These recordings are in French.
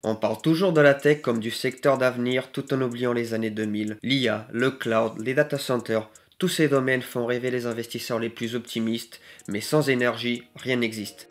On parle toujours de la tech comme du secteur d'avenir tout en oubliant les années 2000. L'IA, le cloud, les data centers, tous ces domaines font rêver les investisseurs les plus optimistes, mais sans énergie, rien n'existe.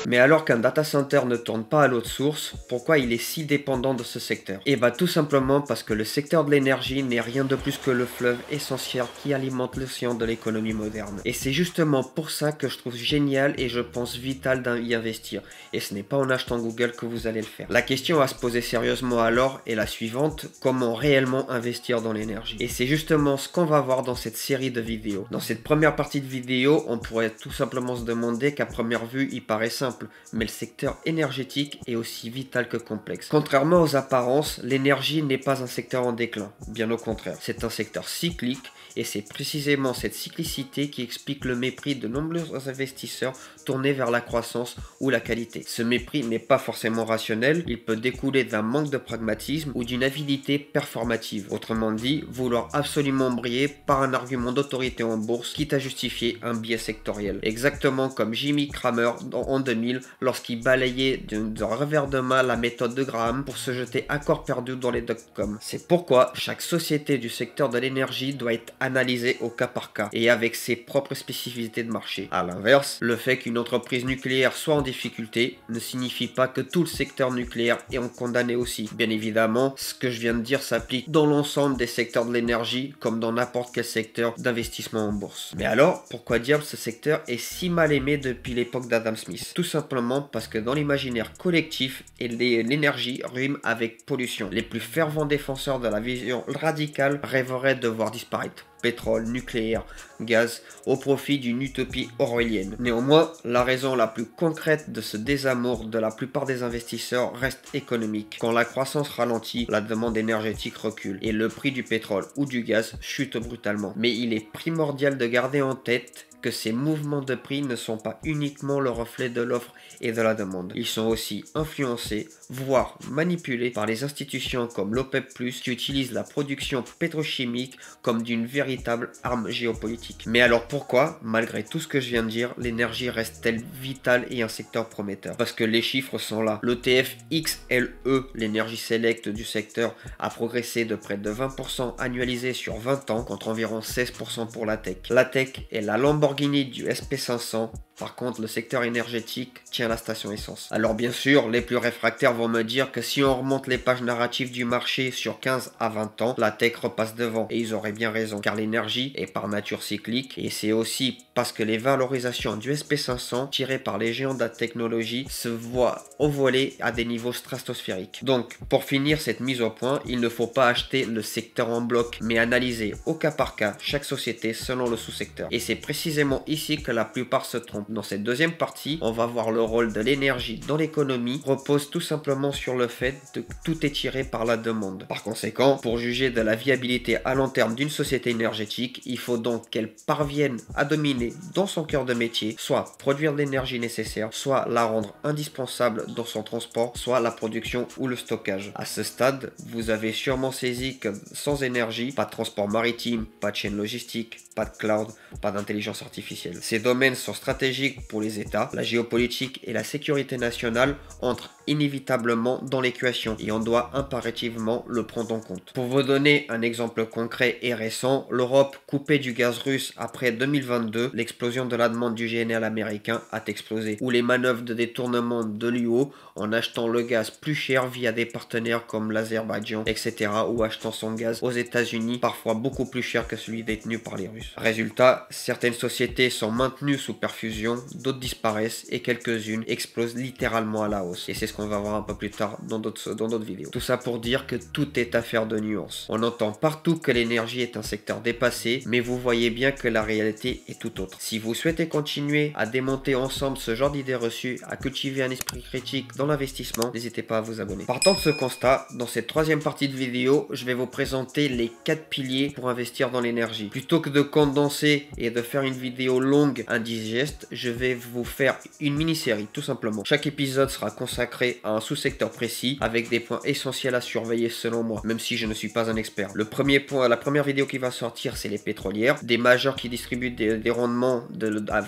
Mais alors qu'un data center ne tourne pas à l'eau de source, pourquoi il est si dépendant de ce secteur? Et bah tout simplement parce que le secteur de l'énergie n'est rien de plus que le fleuve essentiel qui alimente l'océan de l'économie moderne. Et c'est justement pour ça que je trouve génial et je pense vital d'y investir. Et ce n'est pas en achetant Google que vous allez le faire. La question à se poser sérieusement alors est la suivante: comment réellement investir dans l'énergie? Et c'est justement ce qu'on va voir dans cette série de vidéos. Dans cette première partie de vidéo, on pourrait tout simplement se demander qu'à première vue, il paraît simple. Mais le secteur énergétique est aussi vital que complexe. Contrairement aux apparences, l'énergie n'est pas un secteur en déclin, bien au contraire. C'est un secteur cyclique et c'est précisément cette cyclicité qui explique le mépris de nombreux investisseurs tournés vers la croissance ou la qualité. Ce mépris n'est pas forcément rationnel, il peut découler d'un manque de pragmatisme ou d'une avidité performative. Autrement dit, vouloir absolument briller par un argument d'autorité en bourse, quitte à justifier un biais sectoriel. Exactement comme Jimmy Cramer en 2000 lorsqu'il balayait d'un revers de main la méthode de Graham pour se jeter à corps perdu dans les dot-com. C'est pourquoi chaque société du secteur de l'énergie doit être analysée au cas par cas et avec ses propres spécificités de marché. A l'inverse, le fait qu'une entreprise nucléaire soit en difficulté ne signifie pas que tout le secteur nucléaire est en condamné aussi. Bien évidemment, ce que je viens de dire s'applique dans l'ensemble des secteurs de l'énergie comme dans n'importe quel secteur d'investissement en bourse. Mais alors, pourquoi diable ce secteur est si mal aimé depuis l'époque d'Adam Smith? Tout simplement parce que dans l'imaginaire collectif, l'énergie rime avec pollution. Les plus fervents défenseurs de la vision radicale rêveraient de voir disparaître pétrole, nucléaire, gaz, au profit d'une utopie orwellienne. Néanmoins, la raison la plus concrète de ce désamour de la plupart des investisseurs reste économique. Quand la croissance ralentit, la demande énergétique recule et le prix du pétrole ou du gaz chute brutalement. Mais il est primordial de garder en tête que ces mouvements de prix ne sont pas uniquement le reflet de l'offre et de la demande. Ils sont aussi influencés, voire manipulés par les institutions comme l'OPEP+, qui utilisent la production pétrochimique comme d'une véritable arme géopolitique. Mais alors pourquoi, malgré tout ce que je viens de dire, l'énergie reste-t-elle vitale et un secteur prometteur? Parce que les chiffres sont là. L'ETF XLE, l'énergie select du secteur, a progressé de près de 20% annualisé sur 20 ans, contre environ 16% pour la tech. La tech est la Lamborghini du SP500. Par contre, le secteur énergétique tient la station essence. Alors bien sûr, les plus réfractaires vont me dire que si on remonte les pages narratives du marché sur 15 à 20 ans, la tech repasse devant. Et ils auraient bien raison, car l'énergie est par nature cyclique. Et c'est aussi parce que les valorisations du SP500 tirées par les géants de la technologie se voient envoler à des niveaux stratosphériques. Donc, pour finir cette mise au point, il ne faut pas acheter le secteur en bloc, mais analyser au cas par cas chaque société selon le sous-secteur. Et c'est précisément ici que la plupart se trompent. Dans cette deuxième partie, on va voir le rôle de l'énergie dans l'économie repose tout simplement sur le fait que tout est tiré par la demande. Par conséquent, pour juger de la viabilité à long terme d'une société énergétique, il faut donc qu'elle parvienne à dominer dans son cœur de métier, soit produire l'énergie nécessaire, soit la rendre indispensable dans son transport, soit la production ou le stockage. À ce stade, vous avez sûrement saisi que sans énergie, pas de transport maritime, pas de chaîne logistique, pas de cloud, pas d'intelligence artificielle. Ces domaines sont stratégiques pour les États. La géopolitique et la sécurité nationale entrent inévitablement dans l'équation et on doit impérativement le prendre en compte. Pour vous donner un exemple concret et récent, l'Europe coupée du gaz russe après 2022, l'explosion de la demande du GNL américain a explosé, ou les manœuvres de détournement de l'UE en achetant le gaz plus cher via des partenaires comme l'Azerbaïdjan, etc., ou achetant son gaz aux États-Unis parfois beaucoup plus cher que celui détenu par les Russes. Résultat, certaines sociétés sont maintenues sous perfusion, d'autres disparaissent et quelques-unes explosent littéralement à la hausse. Et c'est ce qu'on va voir un peu plus tard dans d'autres vidéos. Tout ça pour dire que tout est affaire de nuances. On entend partout que l'énergie est un secteur dépassé, mais vous voyez bien que la réalité est tout autre. Si vous souhaitez continuer à démonter ensemble ce genre d'idées reçues, à cultiver un esprit critique dans l'investissement, n'hésitez pas à vous abonner. Partant de ce constat, dans cette troisième partie de vidéo, je vais vous présenter les 4 piliers pour investir dans l'énergie. Plutôt que de condenser et de faire une vidéo longue, indigeste, je vais vous faire une mini-série, tout simplement. Chaque épisode sera consacré à un sous-secteur précis, avec des points essentiels à surveiller selon moi, même si je ne suis pas un expert. Le premier point, la première vidéo qui va sortir, c'est les pétrolières, des majors qui distribuent des rendements rendement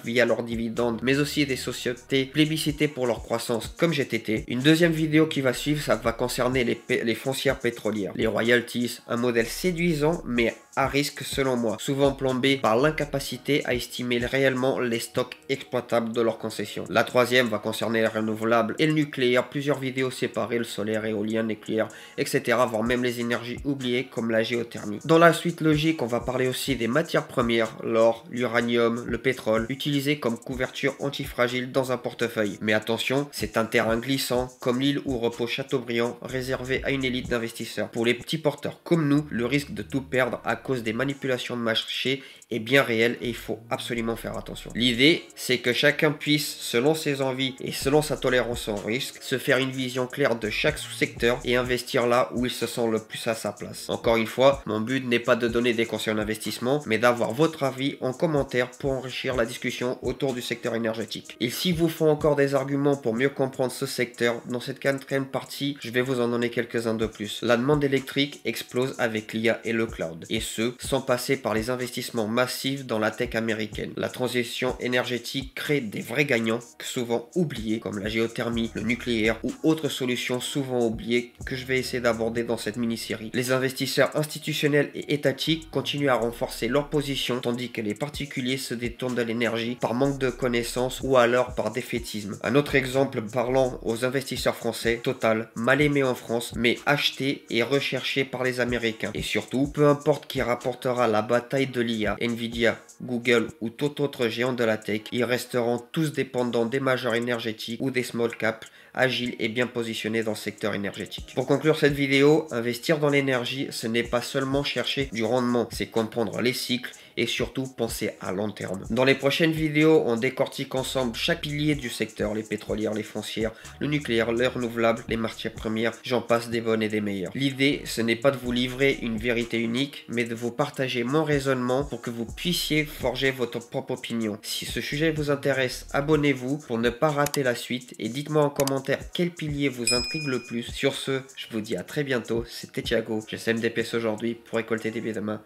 via leurs dividendes, mais aussi des sociétés plébiscitées pour leur croissance comme GTT. Une deuxième vidéo qui va suivre, ça va concerner les foncières pétrolières, les royalties, un modèle séduisant mais à risque selon moi, souvent plombé par l'incapacité à estimer réellement les stocks exploitables de leurs concessions. La troisième va concerner les renouvelables et le nucléaire, plusieurs vidéos séparées, le solaire, éolien, nucléaire, etc. voire même les énergies oubliées comme la géothermie. Dans la suite logique, on va parler aussi des matières premières, l'or, l'uranium, le pétrole, utilisés comme couverture antifragile dans un portefeuille. Mais attention, c'est un terrain glissant, comme l'île où repose Chateaubriand, réservé à une élite d'investisseurs. Pour les petits porteurs comme nous, le risque de tout perdre à cause des manipulations de marché est bien réel et il faut absolument faire attention. L'idée, c'est que chacun puisse, selon ses envies et selon sa tolérance au risque, se faire une vision claire de chaque sous-secteur et investir là où il se sent le plus à sa place. Encore une fois, mon but n'est pas de donner des conseils en investissement, mais d'avoir votre avis en commentaire pour enrichir la discussion autour du secteur énergétique. Et s'il vous faut encore des arguments pour mieux comprendre ce secteur, dans cette quatrième partie, je vais vous en donner quelques-uns de plus. La demande électrique explose avec l'IA et le cloud, et ce, sans passer par les investissements massifs dans la tech américaine. La transition énergétique crée des vrais gagnants, souvent oubliés, comme la géothermie, le nucléaire ou autres solutions souvent oubliées que je vais essayer d'aborder dans cette mini-série. Les investisseurs institutionnels et étatiques continuent à renforcer leur position, tandis que les particuliers se détournent de l'énergie par manque de connaissances ou alors par défaitisme. Un autre exemple parlant aux investisseurs français, Total, mal aimé en France, mais acheté et recherché par les Américains. Et surtout, peu importe qui rapportera la bataille de l'IA, Nvidia, Google ou tout autre géant de la tech, ils resteront tous dépendants des majors énergétiques ou des small caps agiles et bien positionnés dans le secteur énergétique. Pour conclure cette vidéo, investir dans l'énergie, ce n'est pas seulement chercher du rendement, c'est comprendre les cycles et surtout penser à long terme. Dans les prochaines vidéos, on décortique ensemble chaque pilier du secteur, les pétrolières, les foncières, le nucléaire, les renouvelables, les matières premières, j'en passe des bonnes et des meilleures. L'idée, ce n'est pas de vous livrer une vérité unique, mais de vous partager mon raisonnement pour que vous puissiez forger votre propre opinion. Si ce sujet vous intéresse, abonnez-vous pour ne pas rater la suite et dites-moi en commentaire quel pilier vous intrigue le plus. Sur ce, je vous dis à très bientôt, c'était Thiago, je sème des pièces aujourd'hui pour récolter des billes demain.